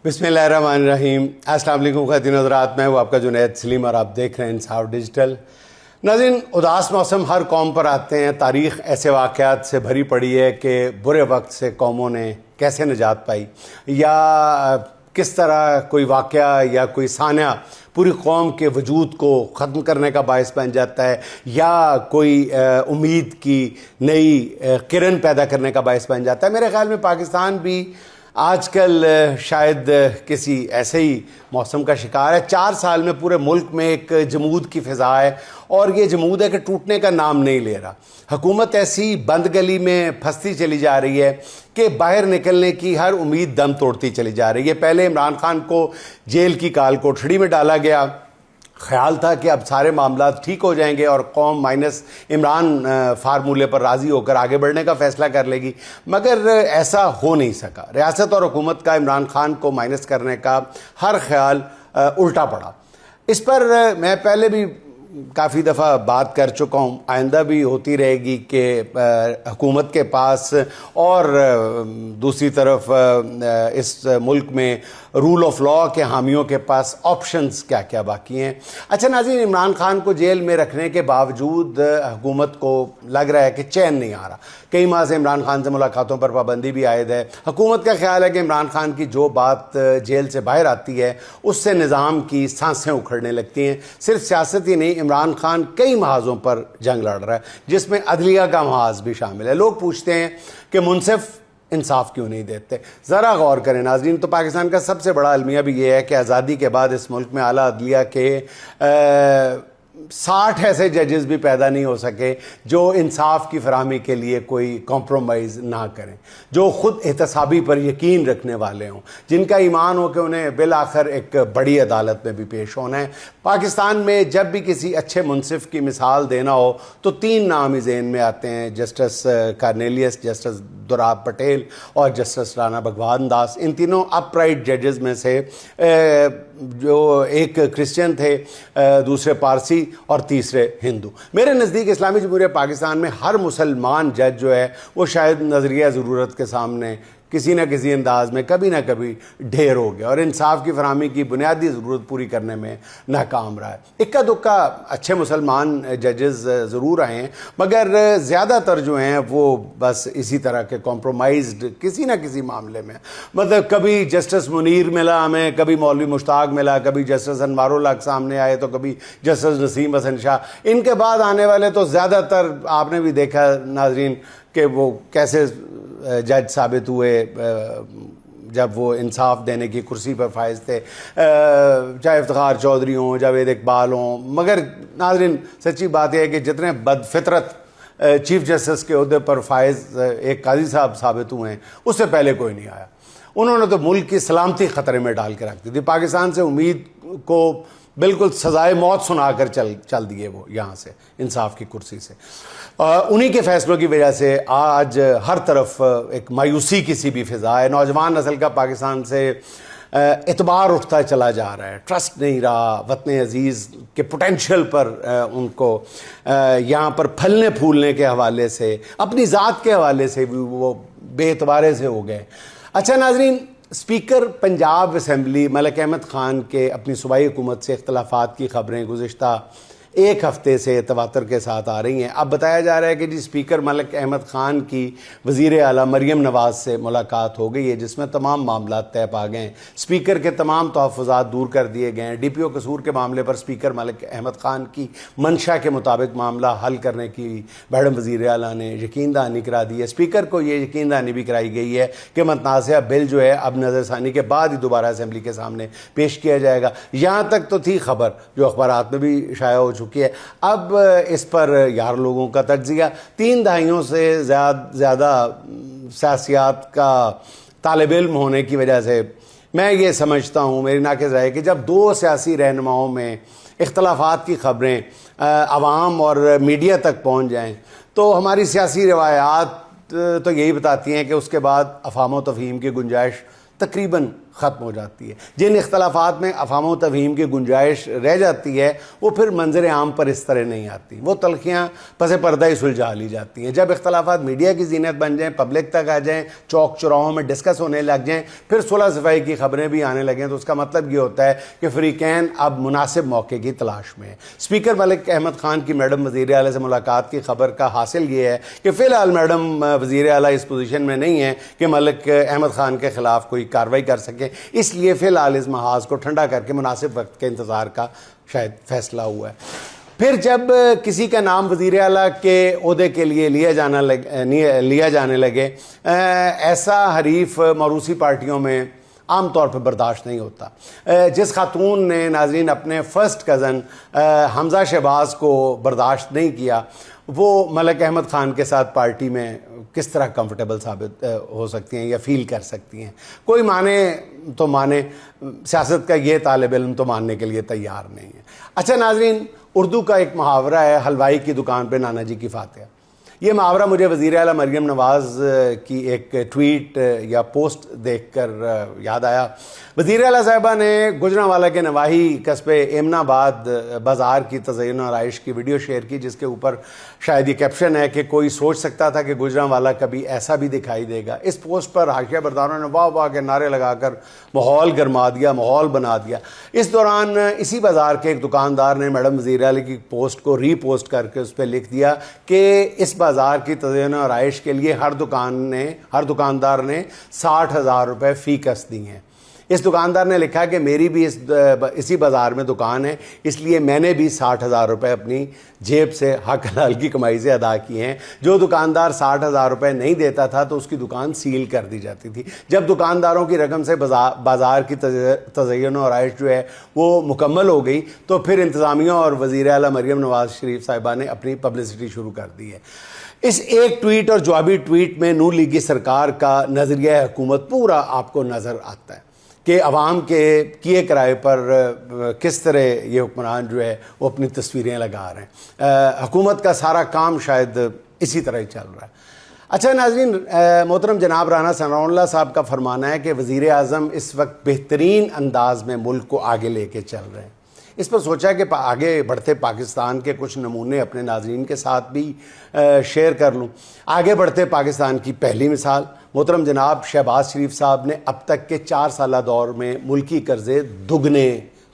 بسم اللہ الرحمن الرحیم۔ السلام علیکم خواتین حضرات، میں ہوں آپ کا جنید سلیم اور آپ دیکھ رہے ہیں انصاف ڈیجیٹل۔ ناظرین، اداس موسم ہر قوم پر آتے ہیں۔ تاریخ ایسے واقعات سے بھری پڑی ہے کہ برے وقت سے قوموں نے کیسے نجات پائی، یا کس طرح کوئی واقعہ یا کوئی سانحہ پوری قوم کے وجود کو ختم کرنے کا باعث بن جاتا ہے، یا کوئی امید کی نئی کرن پیدا کرنے کا باعث بن جاتا ہے۔ میرے خیال میں پاکستان بھی آج کل شاید کسی ایسے ہی موسم کا شکار ہے۔ 4 سال میں پورے ملک میں ایک جمود کی فضا ہے، اور یہ جمود ہے کہ ٹوٹنے کا نام نہیں لے رہا۔ حکومت ایسی بند گلی میں پھنستی چلی جا رہی ہے کہ باہر نکلنے کی ہر امید دم توڑتی چلی جا رہی ہے۔ پہلے عمران خان کو جیل کی کال کوٹھڑی میں ڈالا گیا، خیال تھا کہ اب سارے معاملات ٹھیک ہو جائیں گے اور قوم مائنس عمران فارمولے پر راضی ہو کر آگے بڑھنے کا فیصلہ کر لے گی، مگر ایسا ہو نہیں سکا۔ ریاست اور حکومت کا عمران خان کو مائنس کرنے کا ہر خیال الٹا پڑا۔ اس پر میں پہلے بھی کافی دفعہ بات کر چکا ہوں، آئندہ بھی ہوتی رہے گی کہ حکومت کے پاس اور دوسری طرف اس ملک میں رول آف لاء کے حامیوں کے پاس آپشنز کیا کیا باقی ہیں۔ اچھا ناظرین، عمران خان کو جیل میں رکھنے کے باوجود حکومت کو لگ رہا ہے کہ چین نہیں آ رہا۔ کئی ماہ سے عمران خان سے ملاقاتوں پر پابندی بھی عائد ہے۔ حکومت کا خیال ہے کہ عمران خان کی جو بات جیل سے باہر آتی ہے اس سے نظام کی سانسیں اکھڑنے لگتی ہیں۔ صرف سیاست ہی نہیں، عمران خان کئی محاذوں پر جنگ لڑ رہا ہے، جس میں عدلیہ کا محاذ بھی شامل ہے۔ لوگ پوچھتے ہیں کہ منصف انصاف کیوں نہیں دیتے؟ ذرا غور کریں ناظرین، تو پاکستان کا سب سے بڑا المیہ بھی یہ ہے کہ آزادی کے بعد اس ملک میں اعلیٰ عدلیہ کے 60 ایسے ججز بھی پیدا نہیں ہو سکے جو انصاف کی فراہمی کے لیے کوئی کمپرومائز نہ کریں، جو خود احتسابی پر یقین رکھنے والے ہوں، جن کا ایمان ہو کہ انہیں بالآخر ایک بڑی عدالت میں بھی پیش ہونا ہے۔ پاکستان میں جب بھی کسی اچھے منصف کی مثال دینا ہو تو 3 نام ہی ذہن میں آتے ہیں: justice Cornelius, justice Dorab Patel اور جسٹس رانا بھگوان داس۔ ان تینوں اپ رائٹ ججز میں سے جو ایک کرسچن تھے، دوسرے پارسی اور تیسرے ہندو۔ میرے نزدیک اسلامی جمہوریہ پاکستان میں ہر مسلمان جج جو ہے وہ شاید نظریہ ضرورت کے سامنے کسی نہ کسی انداز میں کبھی نہ کبھی ڈھیر ہو گیا اور انصاف کی فراہمی کی بنیادی ضرورت پوری کرنے میں ناکام رہا ہے۔ اکا دکا اچھے مسلمان ججز ضرور آئے ہیں، مگر زیادہ تر جو ہیں وہ بس اسی طرح کے کمپرومائزڈ کسی نہ کسی معاملے میں، مطلب کبھی جسٹس منیر ملا ہمیں، کبھی مولوی مشتاق ملا، کبھی جسٹس انوار الحق سامنے آئے تو کبھی جسٹس نسیم حسن شاہ۔ ان کے بعد آنے والے تو زیادہ تر آپ نے بھی دیکھا ناظرین کہ وہ کیسے جج ثابت ہوئے جب وہ انصاف دینے کی کرسی پر فائز تھے، چاہے افتخار چودھری ہوں، جاوید اقبال ہوں۔ مگر ناظرین، سچی بات یہ ہے کہ جتنے بد فطرت چیف جسٹس کے عہدے پر فائز ایک قاضی صاحب ثابت ہوئے ہیں، اس سے پہلے کوئی نہیں آیا۔ انہوں نے تو ملک کی سلامتی خطرے میں ڈال کے رکھ دی تھی۔ پاکستان سے امید کو بالکل سزائے موت سنا کر چل دیے وہ یہاں سے، انصاف کی کرسی سے۔ انہی کے فیصلوں کی وجہ سے آج ہر طرف ایک مایوسی کی سی بھی فضا ہے۔ نوجوان نسل کا پاکستان سے اعتبار اٹھتا چلا جا رہا ہے، ٹرسٹ نہیں رہا وطن عزیز کے پوٹینشیل پر۔ ان کو یہاں پر پھلنے پھولنے کے حوالے سے، اپنی ذات کے حوالے سے بھی وہ بے اعتبارے سے ہو گئے۔ اچھا ناظرین، اسپیکر پنجاب اسمبلی ملک احمد خان کے اپنی صوبائی حکومت سے اختلافات کی خبریں گزشتہ 1 ہفتے سے تواتر کے ساتھ آ رہی ہیں۔ اب بتایا جا رہا ہے کہ اسپیکر ملک احمد خان کی وزیر اعلیٰ مریم نواز سے ملاقات ہو گئی ہے، جس میں تمام معاملات طے پا گئے ہیں۔ اسپیکر کے تمام تحفظات دور کر دیے گئے ہیں۔ ڈی پی او قصور کے معاملے پر اسپیکر ملک احمد خان کی منشا کے مطابق معاملہ حل کرنے کی میڈم وزیر اعلیٰ نے یقین دہانی کرا دی ہے۔ اسپیکر کو یہ یقین دہانی بھی کرائی گئی ہے کہ متنازعہ بل جو ہے اب نظر ثانی کے بعد ہی دوبارہ اسمبلی کے سامنے پیش کیا جائے گا۔ یہاں تک تو تھی خبر جو اخبارات میں بھی شائع ہو چکی ہے۔ اب اس پر یار لوگوں کا تجزیہ، 3 دہائیوں سے زیادہ سیاسیات کا طالب علم ہونے کی وجہ سے میں یہ سمجھتا ہوں، میری ناقص رائے، کہ جب 2 سیاسی رہنماؤں میں اختلافات کی خبریں عوام اور میڈیا تک پہنچ جائیں تو ہماری سیاسی روایات تو یہی بتاتی ہیں کہ اس کے بعد افہام و تفہیم کی گنجائش تقریباً ختم ہو جاتی ہے. جن اختلافات میں افہام و تفہیم کی گنجائش رہ جاتی ہے وہ پھر منظر عام پر اس طرح نہیں آتی, وہ تلخیاں پس پردہ ہی سلجھا لی جاتی ہیں. جب اختلافات میڈیا کی زینت بن جائیں, پبلک تک آ جائیں, چوک چوراہوں میں ڈسکس ہونے لگ جائیں, پھر صلح صفائی کی خبریں بھی آنے لگیں, تو اس کا مطلب یہ ہوتا ہے کہ فریقین اب مناسب موقع کی تلاش میں ہے. اسپیکر ملک احمد خان کی میڈم وزیر اعلیٰ سے ملاقات کی خبر کا حاصل یہ ہے کہ فی الحال میڈم وزیر اعلیٰ اس پوزیشن میں نہیں ہیں کہ ملک احمد خان کے خلاف کوئی کارروائی کر سکیں, اس لیے فی الحال اس محاذ کو ٹھنڈا کر کے مناسب وقت کے انتظار کا شاید فیصلہ ہوا ہے. پھر جب کسی کا نام وزیر اعلیٰ کے عہدے کے لیے لیا جانے لگے, ایسا حریف موروثی پارٹیوں میں عام طور پر برداشت نہیں ہوتا. جس خاتون نے ناظرین اپنے فرسٹ کزن حمزہ شہباز کو برداشت نہیں کیا, وہ ملک احمد خان کے ساتھ پارٹی میں کس طرح کمفرٹیبل ثابت ہو سکتی ہیں یا فیل کر سکتی ہیں. کوئی مانے تو مانے, سیاست کا یہ طالب علم تو ماننے کے لیے تیار نہیں ہے. اچھا ناظرین, اردو کا ایک محاورہ ہے, حلوائی کی دکان پہ نانا جی کی فاتحہ. یہ محاورہ مجھے وزیر اعلیٰ مریم نواز کی ایک ٹویٹ یا پوسٹ دیکھ کر یاد آیا. وزیر اعلیٰ صاحبہ نے گجرانوالہ کے نواحی قصبے ایمن آباد بازار کی تزئین و آرائش کی ویڈیو شیئر کی, جس کے اوپر شاید یہ کیپشن ہے کہ کوئی سوچ سکتا تھا کہ گجرانوالہ کبھی ایسا بھی دکھائی دے گا. اس پوسٹ پر حاشیہ برداروں نے واہ واہ کے نعرے لگا کر ماحول گرما دیا, ماحول بنا دیا. اس دوران اسی بازار کے ایک دکاندار نے میڈم وزیر اعلیٰ کی پوسٹ کو ری پوسٹ کر کے اس پہ لکھ دیا کہ اس بازار کی تزئین و آرائش کے لیے ہر دکاندار نے 60,000 روپے فی کس دی ہیں. اس دکاندار نے لکھا کہ میری بھی اسی بازار میں دکان ہے, اس لیے میں نے بھی 60,000 روپے اپنی جیب سے حق حلال کی کمائی سے ادا کیے ہیں. جو دکاندار 60,000 روپے نہیں دیتا تھا تو اس کی دکان سیل کر دی جاتی تھی. جب دکانداروں کی رقم سے بازار کی تزئین و آرائش جو ہے وہ مکمل ہو گئی تو پھر انتظامیہ اور وزیر اعلیٰ مریم نواز شریف صاحبہ نے اپنی پبلسٹی شروع کر دی ہے. اس ایک ٹویٹ اور جوابی ٹویٹ میں نون لیگی سرکار کا نظریہ حکومت پورا آپ کو نظر آتا ہے کہ عوام کے کیے کرائے پر کس طرح یہ حکمران جو ہے وہ اپنی تصویریں لگا رہے ہیں. حکومت کا سارا کام شاید اسی طرح ہی چل رہا ہے. اچھا ناظرین, محترم جناب رانا ثناء اللہ صاحب کا فرمانا ہے کہ وزیر اعظم اس وقت بہترین انداز میں ملک کو آگے لے کے چل رہے ہیں. اس پر سوچا کہ آگے بڑھتے پاکستان کے کچھ نمونے اپنے ناظرین کے ساتھ بھی شیئر کر لوں. آگے بڑھتے پاکستان کی پہلی مثال محترم جناب شہباز شریف صاحب نے اب تک کے 4 سالہ دور میں ملکی قرضے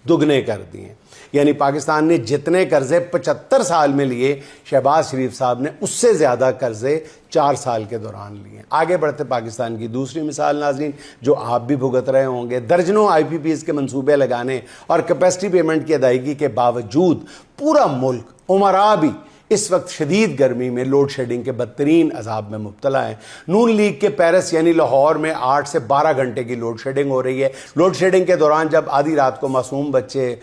دگنے کر دیے ہیں. یعنی پاکستان نے جتنے قرضے 75 سال میں لیے, شہباز شریف صاحب نے اس سے زیادہ قرضے 4 سال کے دوران لیے. آگے بڑھتے پاکستان کی دوسری مثال ناظرین, جو آپ بھی بھگت رہے ہوں گے, درجنوں IPPs کے منصوبے لگانے اور کیپیسٹی پیمنٹ کی ادائیگی کے باوجود پورا ملک, عمرا بھی, اس وقت شدید گرمی میں لوڈ شیڈنگ کے بدترین عذاب میں مبتلا ہیں. نون لیگ کے پیرس یعنی لاہور میں 8 سے 12 گھنٹے کی لوڈ شیڈنگ ہو رہی ہے. لوڈ شیڈنگ کے دوران جب آدھی رات کو معصوم بچے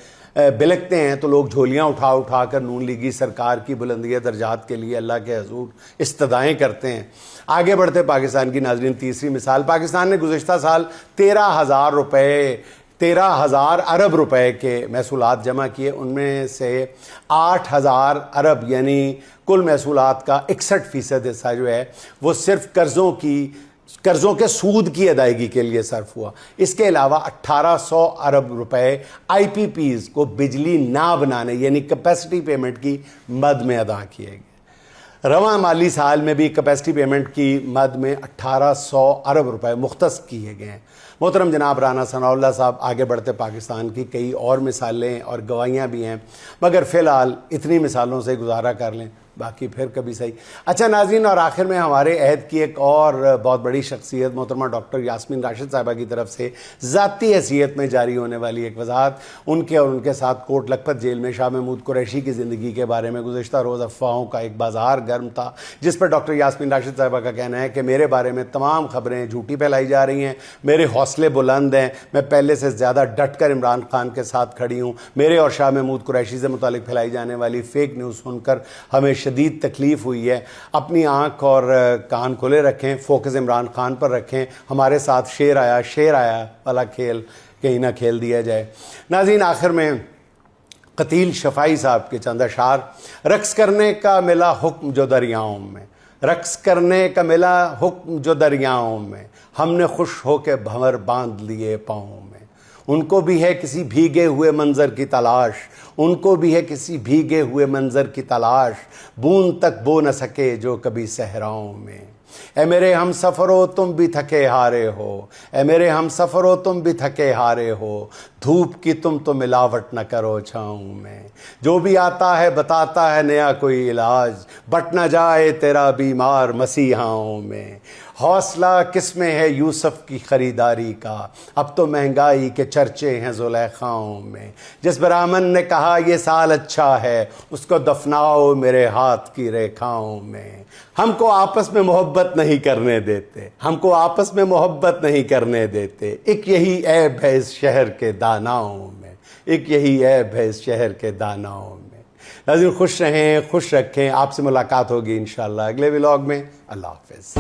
بلکتے ہیں تو لوگ جھولیاں اٹھا کر نون لیگی سرکار کی بلندی درجات کے لیے اللہ کے حضور استدعائیں کرتے ہیں. آگے بڑھتے پاکستان کی ناظرین تیسری مثال, پاکستان نے گزشتہ سال 13,000 ارب روپے کے محصولات جمع کیے. ان میں سے 8,000 ارب یعنی کل محصولات کا 61% حصہ جو ہے وہ صرف قرضوں کے سود کی ادائیگی کے لیے صرف ہوا. اس کے علاوہ 1,800 ارب روپے IPPs کو بجلی نہ بنانے یعنی کیپیسٹی پیمنٹ کی مد میں ادا کیے گئے. رواں مالی سال میں بھی کیپیسٹی پیمنٹ کی مد میں 1,800 ارب روپے مختص کیے گئے ہیں. محترم جناب رانا ثناء اللہ صاحب, آگے بڑھتے پاکستان کی کئی اور مثالیں اور گواہیاں بھی ہیں, مگر فی الحال اتنی مثالوں سے گزارا کر لیں, باقی پھر کبھی صحیح. اچھا ناظرین, اور آخر میں ہمارے عہد کی ایک اور بہت بڑی شخصیت محترمہ ڈاکٹر یاسمین راشد صاحبہ کی طرف سے ذاتی حیثیت میں جاری ہونے والی ایک وضاحت. ان کے اور ان کے ساتھ کوٹ لکھپت جیل میں شاہ محمود قریشی کی زندگی کے بارے میں گزشتہ روز افواہوں کا ایک بازار گرم تھا, جس پر ڈاکٹر یاسمین راشد صاحبہ کا کہنا ہے کہ میرے بارے میں تمام خبریں جھوٹی پھیلائی جا رہی ہیں, میرے حوصلے بلند ہیں, میں پہلے سے زیادہ ڈٹ کر عمران خان کے ساتھ کھڑی ہوں. میرے اور شاہ محمود قریشی سے متعلق پھیلائی جانے والی فیک نیوز سن کر ہمیں شدید تکلیف ہوئی ہے. اپنی آنکھ اور کان کھلے رکھیں, فوکس عمران خان پر رکھیں. ہمارے ساتھ شیر آیا والا کھیل کہیں نہ کھیل دیا جائے. ناظرین, آخر میں قتیل شفائی صاحب کے چند اشعار. رقص کرنے کا ملا حکم جو دریاؤں میں, رقص کرنے کا ملا حکم جو دریاؤں میں، ہم نے خوش ہو کے بھنور باندھ لیے پاؤں میں۔ ان کو بھی ہے کسی بھیگے ہوئے منظر کی تلاش، ان کو بھی ہے کسی بھیگے ہوئے منظر کی تلاش، بوند تک بو نہ سکے جو کبھی صحراؤں میں۔ اے میرے ہم سفرو تم بھی تھکے ہارے ہو، اے میرے ہم سفرو تم بھی تھکے ہارے ہو، دھوپ کی تم تو ملاوٹ نہ کرو چھاؤں میں۔ جو بھی آتا ہے بتاتا ہے نیا کوئی علاج، بٹ نہ جائے تیرا بیمار مسیحاؤں میں۔ حوصلہ کس میں ہے یوسف کی خریداری کا، اب تو مہنگائی کے چرچے ہیں زلیخاؤں میں۔ جس برہمن نے کہا یہ سال اچھا ہے، اس کو دفناؤ میرے ہاتھ کی ریکھاؤں میں۔ ہم کو آپس میں محبت نہیں کرنے دیتے، ہم کو آپس میں محبت نہیں کرنے دیتے، ایک یہی عیب ہے اس شہر کے داناؤں میں، ایک یہی عیب ہے اس شہر کے داناؤں میں۔ ناظرین خوش رہیں، خوش رکھیں، آپ سے ملاقات ہوگی انشاءاللہ اگلے ولاگ میں۔ اللہ حافظ۔